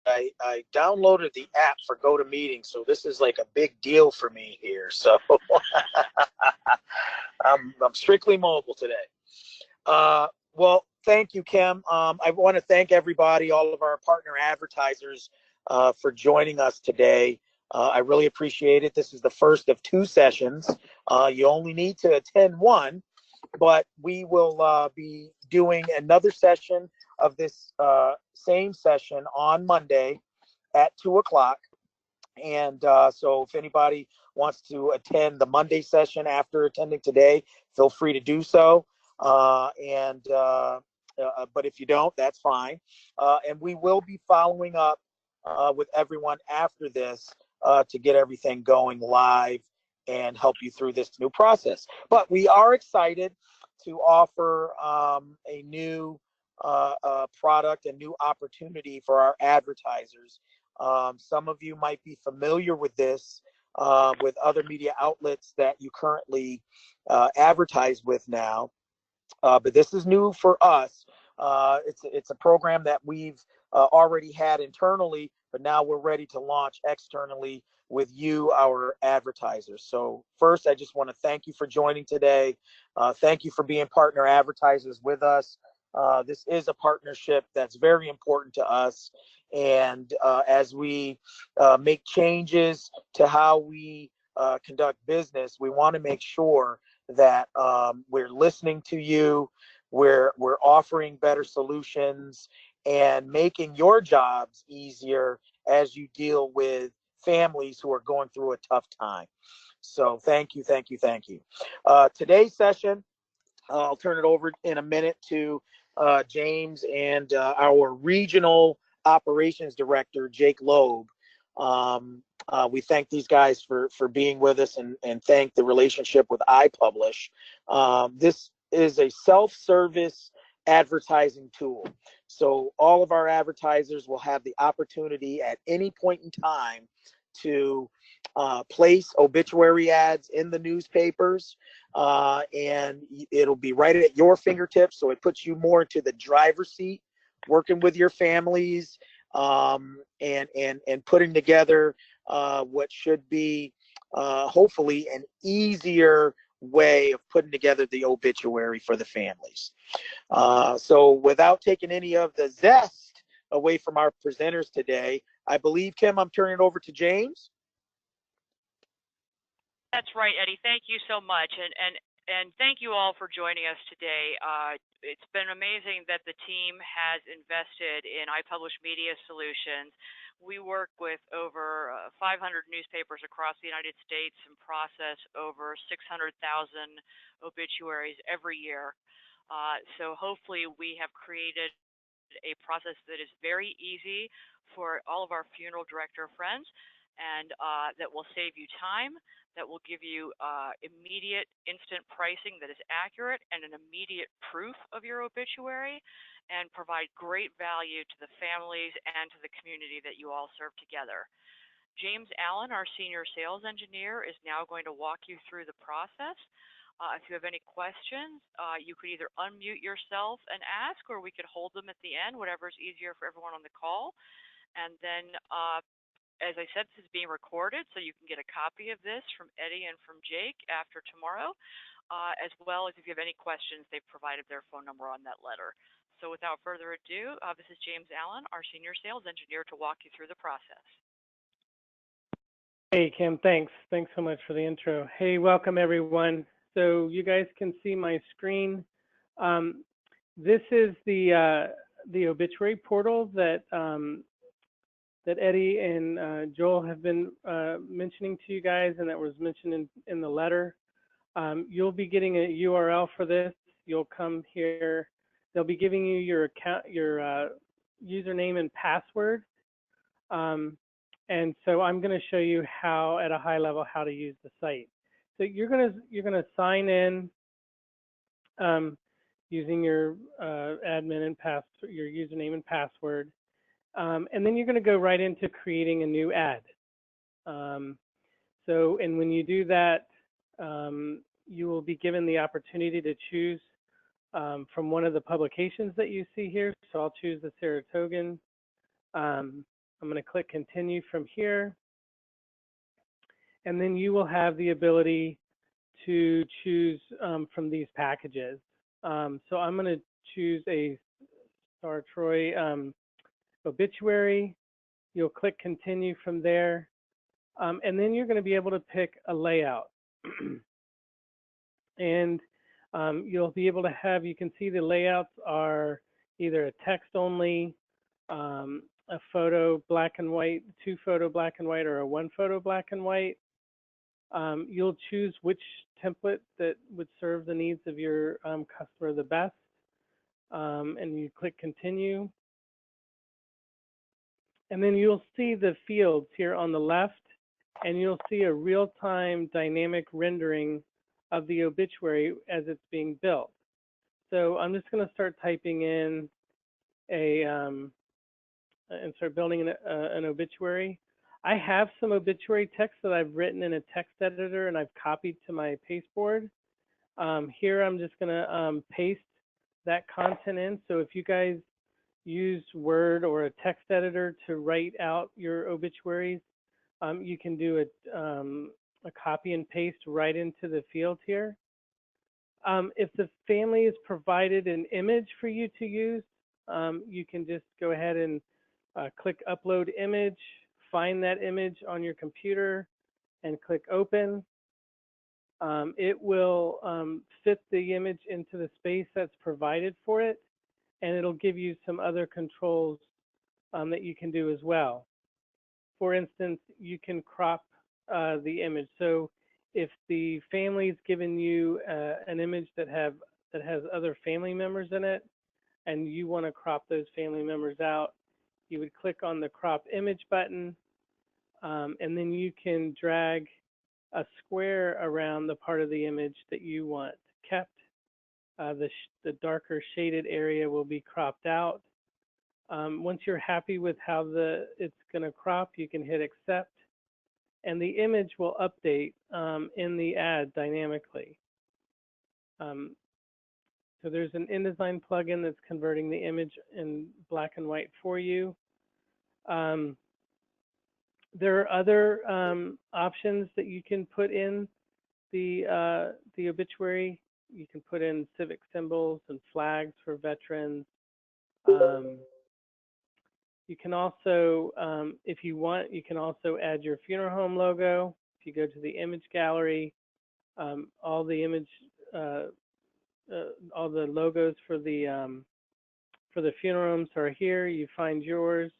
I downloaded the app for GoToMeeting, so this is like a big deal for me here. So I'm strictly mobile today. Well, thank you, Kim. I want to thank everybody, all of our partner advertisers, for joining us today. I really appreciate it. This is the first of two sessions. You only need to attend one, but we will be doing another session of this same session on Monday at 2 o'clock. And so if anybody wants to attend the Monday session after attending today, feel free to do so. But if you don't, that's fine. And we will be following up with everyone after this to get everything going live and help you through this new process. But we are excited to offer a new product, a new opportunity for our advertisers. Some of you might be familiar with this with other media outlets that you currently advertise with now, but this is new for us. It's a program that we've already had internally, but now we're ready to launch externally with you, our advertisers. So first, I just want to thank you for joining today. Thank you for being partner advertisers with us. This is a partnership that's very important to us. And as we make changes to how we conduct business, we want to make sure that we're listening to you, we're offering better solutions, and making your jobs easier as you deal with families who are going through a tough time. So thank you, thank you, thank you. Today's session, I'll turn it over in a minute to James and our regional operations director, Jake Loeb. We thank these guys for being with us and thank the relationship with iPublish. This is a self-service advertising tool. So all of our advertisers will have the opportunity at any point in time to place obituary ads in the newspapers, and it'll be right at your fingertips. So it puts you more into the driver's seat, working with your families, and putting together what should be hopefully an easier way of putting together the obituary for the families. So without taking any of the zest away from our presenters today, I believe, Kim, I'm turning it over to James. That's right, Eddie. Thank you so much. And thank you all for joining us today. It's been amazing that the team has invested in iPublish Media Solutions. We work with over 500 newspapers across the United States and process over 600,000 obituaries every year. So hopefully we have created a process that is very easy for all of our funeral director friends, and that will save you time, that will give you immediate instant pricing that is accurate and an immediate proof of your obituary, and provide great value to the families and to the community that you all serve together. James Allen, our senior sales engineer, is now going to walk you through the process. If you have any questions, you could either unmute yourself and ask, or we could hold them at the end, whatever is easier for everyone on the call. And then as I said, this is being recorded, so you can get a copy of this from Eddie and from Jake after tomorrow, as well as if you have any questions, they've provided their phone number on that letter. So without further ado, this is James Allen, our senior sales engineer, to walk you through the process. Hey, Kim, thanks. Thanks so much for the intro. Hey, welcome, everyone. So you guys can see my screen. This is the obituary portal that that Eddie and Joel have been mentioning to you guys, and that was mentioned in the letter. You'll be getting a URL for this. You'll come here. They'll be giving you your account, your username and password. And so I'm going to show you how, at a high level, how to use the site. So you're gonna sign in using your admin and your username and password. And then you're going to go right into creating a new ad. And when you do that, you will be given the opportunity to choose from one of the publications that you see here. So I'll choose the Saratogan. I'm I'm going to click continue from here. And then you will have the ability to choose from these packages. So I'm going to choose a Star Troy obituary. You'll click continue from there. And then you're going to be able to pick a layout. And you'll be able to have, you can see the layouts are either a text only, a photo black and white, 2-photo black and white, or a 1-photo black and white. You'll choose which template that would serve the needs of your customer the best. And you click continue. And then you'll see the fields here on the left, and you'll see a real-time dynamic rendering of the obituary as it's being built. So I'm just going to start typing in and start building an obituary. I have some obituary text that I've written in a text editor and I've copied to my pasteboard. Here I'm just going to paste that content in. So if you guys use Word or a text editor to write out your obituaries, you can do a copy and paste right into the field here. If the family has provided an image for you to use, you can just go ahead and click upload image, find that image on your computer, and click open. It will fit the image into the space that's provided for it, and it'll give you some other controls that you can do as well. For instance, you can crop the image. So if the family's given you an image that has other family members in it, and you want to crop those family members out, you would click on the crop image button, and then you can drag a square around the part of the image that you want kept. The darker shaded area will be cropped out. Once you're happy with how it's going to crop, you can hit accept, and the image will update in the ad dynamically. So there's an InDesign plugin that's converting the image in black and white for you. There are other options that you can put in the obituary. You can put in civic symbols and flags for veterans. You can also, if you want, you can also add your funeral home logo. If you go to the image gallery, all the logos for the funeral homes are here. You find yours,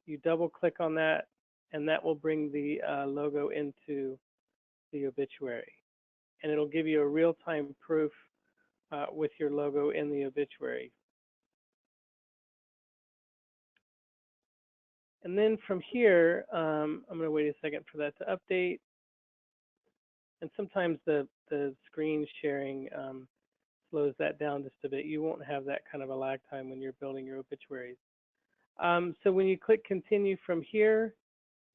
you double click on that, and that will bring the logo into the obituary. And it'll give you a real-time proof with your logo in the obituary. And then from here, I'm going to wait a second for that to update. And sometimes the screen sharing slows that down just a bit. You won't have that kind of a lag time when you're building your obituaries. So when you click continue from here,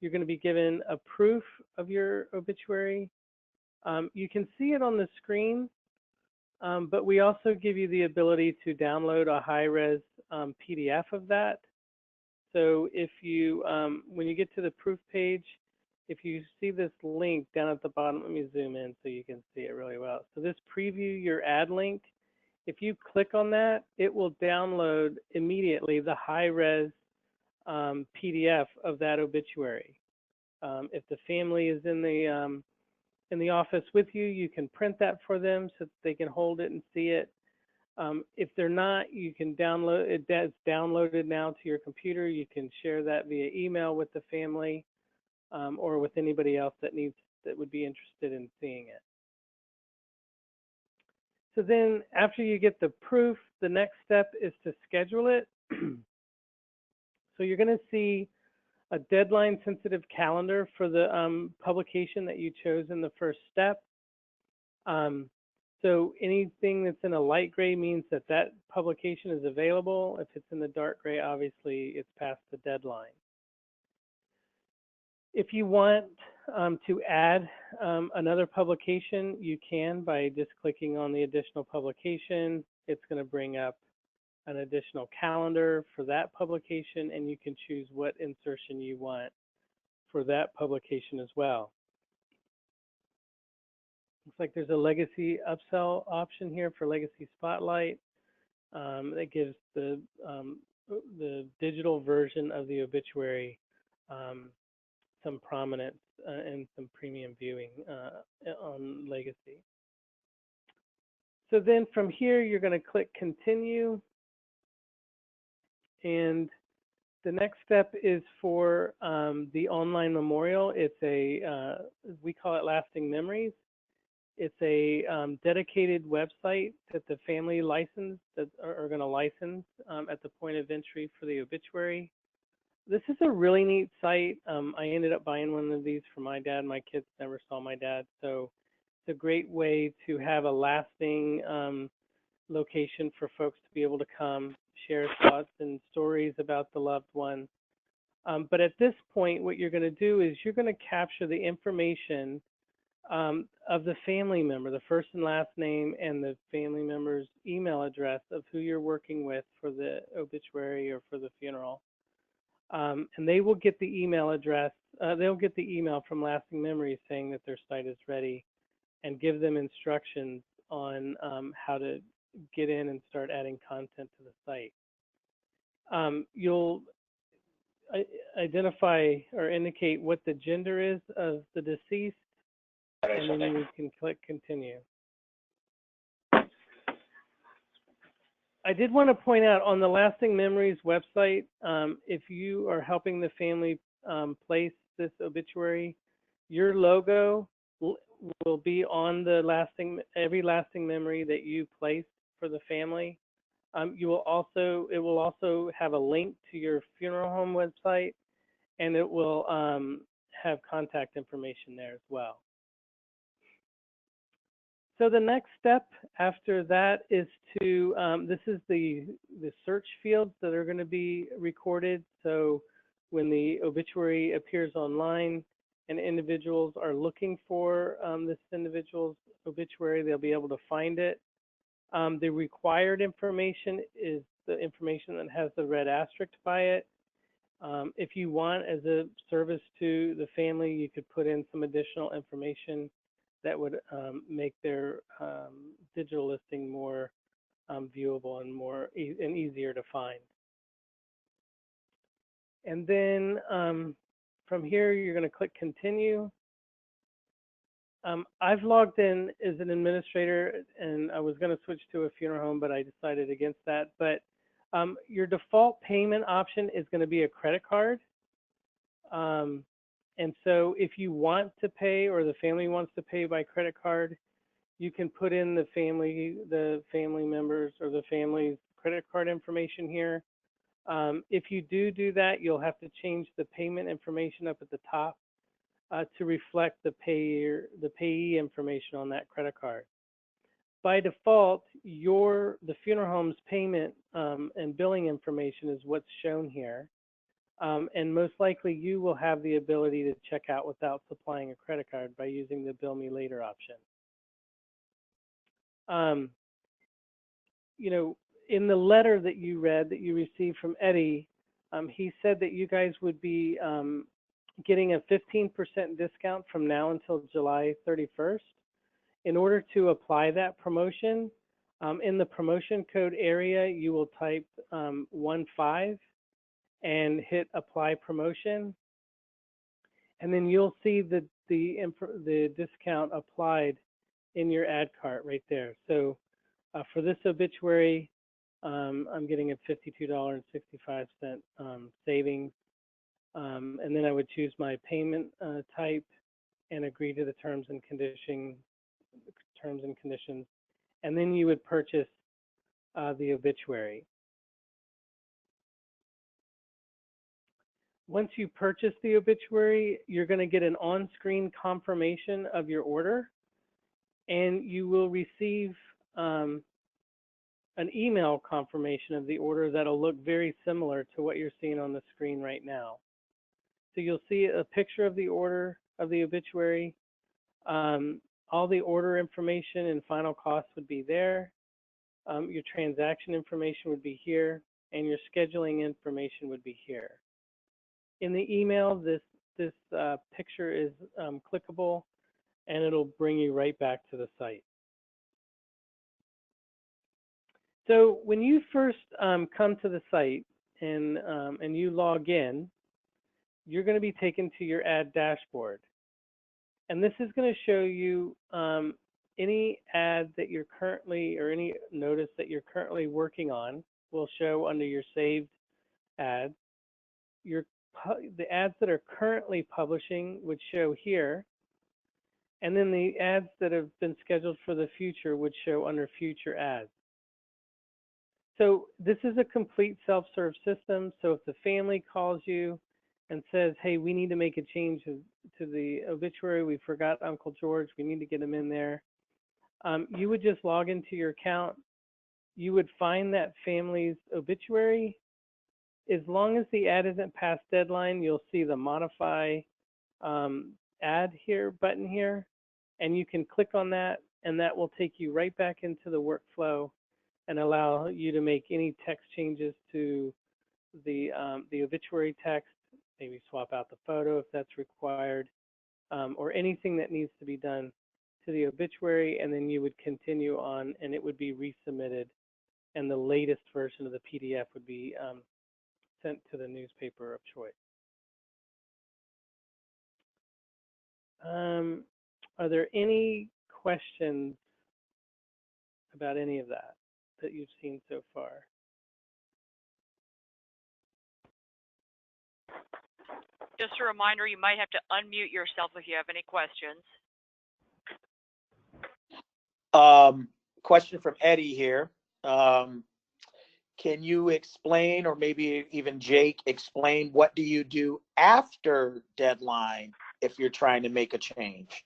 you're going to be given a proof of your obituary. You can see it on the screen, but we also give you the ability to download a high-res PDF of that. So if you, when you get to the proof page, if you see this link down at the bottom, let me zoom in so you can see it really well. So this preview your ad link, if you click on that, it will download immediately the high-res PDF of that obituary. If the family is in the office with you, you can print that for them so that they can hold it and see it. If they're not, you can download it. That's downloaded now to your computer. You can share that via email with the family or with anybody else that would be interested in seeing it. So then after you get the proof, the next step is to schedule it. So you're going to see a deadline sensitive calendar for the publication that you chose in the first step. So anything that's in a light gray means that that publication is available. If it's in the dark gray, obviously it's past the deadline. If you want to add another publication, you can by just clicking on the additional publication. It's going to bring up an additional calendar for that publication, and you can choose what insertion you want for that publication as well. Looks like there's a legacy upsell option here for Legacy Spotlight that gives the digital version of the obituary some prominence and some premium viewing on Legacy. So then from here, you're going to click Continue. And the next step is for the online memorial. It's a, we call it Lasting Memories. It's a dedicated website that the family license that are going to license at the point of entry for the obituary. This is a really neat site. I ended up buying one of these for my dad. My kids never saw my dad, so it's a great way to have a lasting location for folks to be able to come share thoughts and stories about the loved one. But at this point, what you're going to do is you're going to capture the information of the family member, the first and last name, and the family member's email address of who you're working with for the obituary or for the funeral. And they will get the email address, they'll get the email from Lasting Memories saying that their site is ready, and give them instructions on how to get in and start adding content to the site. You'll identify or indicate what the gender is of the deceased, and then you can click Continue. I did want to point out on the Lasting Memories website, if you are helping the family place this obituary, your logo will be on the every lasting memory that you place for the family. It will also have a link to your funeral home website, and it will have contact information there as well. So the next step after that is to, this is the search fields that are going to be recorded. So when the obituary appears online and individuals are looking for this individual's obituary, they'll be able to find it. The required information is the information that has the red asterisk by it. If you want, as a service to the family, you could put in some additional information that would make their digital listing more viewable and easier to find. And then from here, you're going to click Continue. I've logged in as an administrator, and I was going to switch to a funeral home, but I decided against that. But your default payment option is going to be a credit card. And so if you want to pay, or the family wants to pay by credit card, you can put in the family members or the family's credit card information here. If you do that, you'll have to change the payment information up at the top to reflect the payee information on that credit card. By default, the funeral home's payment and billing information is what's shown here. And most likely you will have the ability to check out without supplying a credit card by using the Bill Me Later option. You know, in the letter that you read that you received from Eddie, he said that you guys would be getting a 15% discount from now until July 31st. In order to apply that promotion, in the promotion code area, you will type 15 and hit Apply Promotion, and then you'll see the discount applied in your ad cart right there. So for this obituary, I'm getting a $52.65 savings, and then I would choose my payment type and agree to the terms and conditions, and then you would purchase the obituary. Once you purchase the obituary, you're going to get an on-screen confirmation of your order, and you will receive an email confirmation of the order that'll look very similar to what you're seeing on the screen right now. So you'll see a picture of the order of the obituary. All the order information and final cost would be there. Your transaction information would be here, and your scheduling information would be here. In the email, this picture is clickable, and it'll bring you right back to the site. So when you first come to the site and you log in, you're going to be taken to your ad dashboard. And this is going to show you any ad that you're currently, or any notice that you're currently working on will show under your saved ads. The ads that are currently publishing would show here. And then the ads that have been scheduled for the future would show under future ads. So this is a complete self-serve system. So if the family calls you and says, hey, we need to make a change to the obituary, we forgot Uncle George, we need to get him in there, you would just log into your account. You would find that family's obituary. As long as the ad isn't past deadline, you'll see the modify ad here button here, and you can click on that, and that will take you right back into the workflow and allow you to make any text changes to the obituary text, maybe swap out the photo if that's required, or anything that needs to be done to the obituary, and then you would continue on and it would be resubmitted, and the latest version of the PDF would be sent to the newspaper of choice. Are there any questions about any of that you've seen so far? Just a reminder, you might have to unmute yourself if you have any questions. Question from Eddie here. Can you explain, or maybe even Jake, explain what do you do after deadline if you're trying to make a change?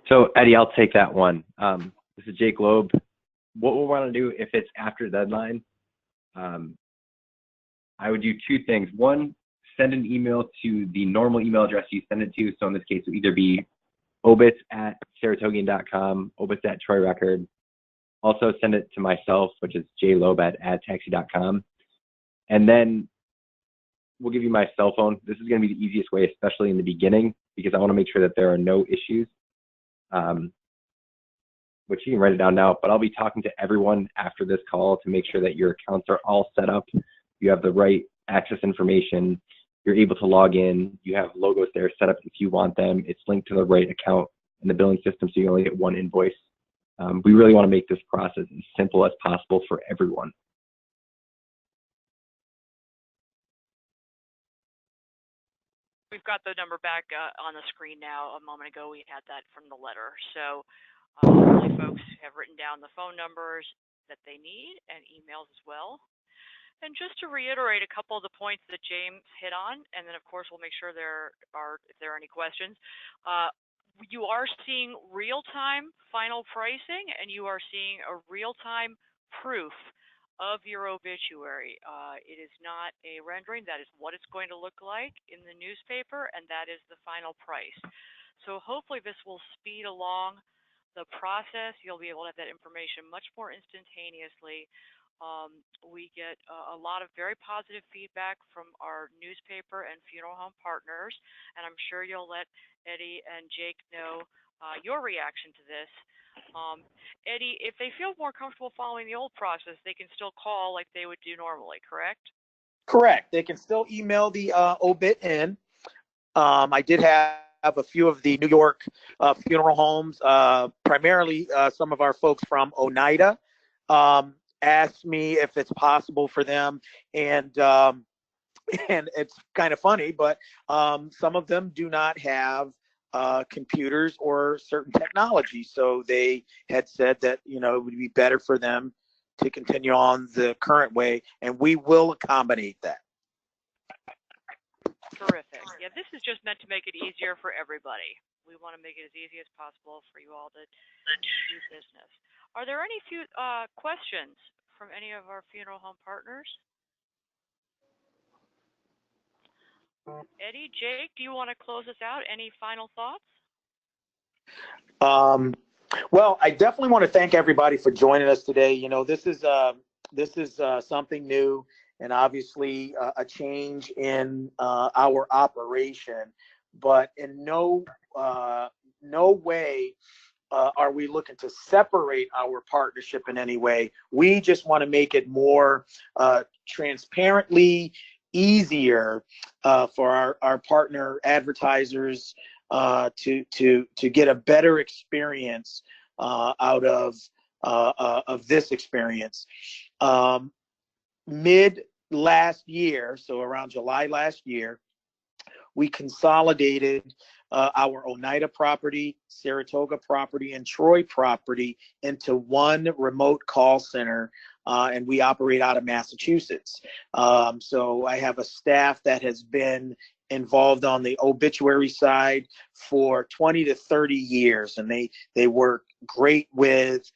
So Eddie, I'll take that one. This is Jake Loeb. What we want to do if it's after deadline, I would do two things. One, send an email to the normal email address you send it to. So in this case, it would either be obits@saratogian.com, obits@troyrecord. Also send it to myself, which is jloeb@adtaxi.com. And then we'll give you my cell phone. This is going to be the easiest way, especially in the beginning, because I want to make sure that there are no issues. Which you can write it down now, but I'll be talking to everyone after this call to make sure that your accounts are all set up. You have the right access information. You're able to log in. You have logos there set up if you want them. It's linked to the right account in the billing system, so you only get one invoice. We really want to make this process as simple as possible for everyone. We've got the number back on the screen now. A moment ago, we had that from the letter. So hopefully folks have written down the phone numbers that they need and emails as well. And just to reiterate a couple of the points that James hit on, and then of course we'll make sure if there are any questions. You are seeing real-time final pricing, and you are seeing a real-time proof of your obituary. It is not a rendering. That is what it's going to look like in the newspaper, and that is the final price. So hopefully this will speed along the process. You'll be able to have that information much more instantaneously. We get a lot of very positive feedback from our newspaper and funeral home partners, and I'm sure you'll let Eddie and Jake know your reaction to this. Eddie, if they feel more comfortable following the old process, they can still call like they would do normally, correct? Correct. They can still email the obit in. I did have a few of the New York funeral homes, primarily some of our folks from Oneida, asked me if it's possible for them, and it's kind of funny, but some of them do not have computers or certain technology, so they had said that it would be better for them to continue on the current way, and we will accommodate that. Terrific. Yeah, this is just meant to make it easier for everybody. We want to make it as easy as possible for you all to do business. Are there any few questions from any of our funeral home partners? Eddie, Jake, do you want to close us out? Any final thoughts? Well, I definitely want to thank everybody for joining us today. You know, this is something new, and obviously a change in our operation, but in no way are we looking to separate our partnership in any way. We just want to make it more transparently easier for our partner advertisers to get a better experience out of this experience. Mid last year, so around July last year, we consolidated our Oneida property, Saratoga property, and Troy property into one remote call center, and we operate out of Massachusetts. So I have a staff that has been involved on the obituary side for 20 to 30 years, and they work great with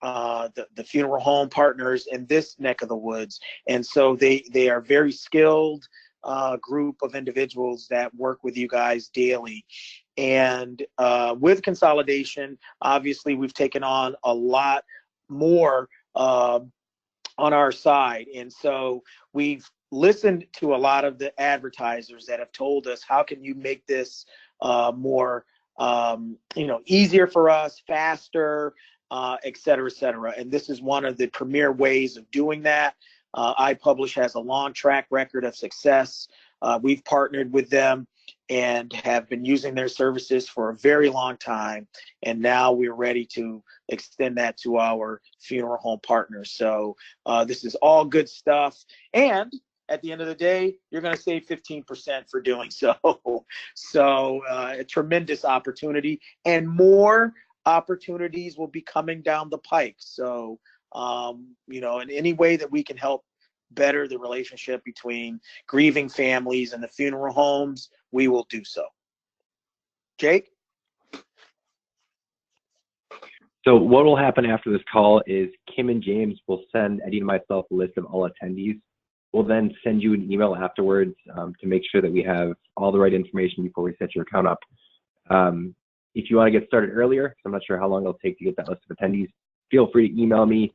the funeral home partners in this neck of the woods. And so they are very skilled group of individuals that work with you guys daily. And with consolidation, obviously, we've taken on a lot more on our side. And so we've listened to a lot of the advertisers that have told us, how can you make this more, easier for us, faster, et cetera, et cetera. And this is one of the premier ways of doing that. iPublish has a long track record of success. We've partnered with them and have been using their services for a very long time. And now we're ready to extend that to our funeral home partners. So this is all good stuff. And at the end of the day, you're going to save 15% for doing so. So a tremendous opportunity, and more opportunities will be coming down the pike. So, in any way that we can help better the relationship between grieving families and the funeral homes, we will do so. Jake? So what will happen after this call is Kim and James will send Eddie and myself a list of all attendees. We'll then send you an email afterwards to make sure that we have all the right information before we set your account up. If you want to get started earlier, I'm not sure how long it'll take to get that list of attendees, feel free to email me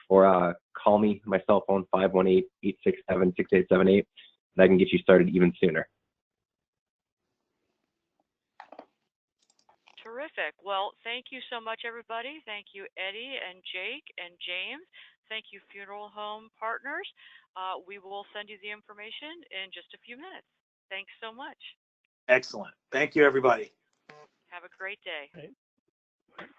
or call me, my cell phone, 518-867-6878, and I can get you started even sooner. Terrific. Well, thank you so much, everybody. Thank you, Eddie and Jake and James. Thank you, Funeral Home Partners. We will send you the information in just a few minutes. Thanks so much. Excellent. Thank you, everybody. Have a great day. Right.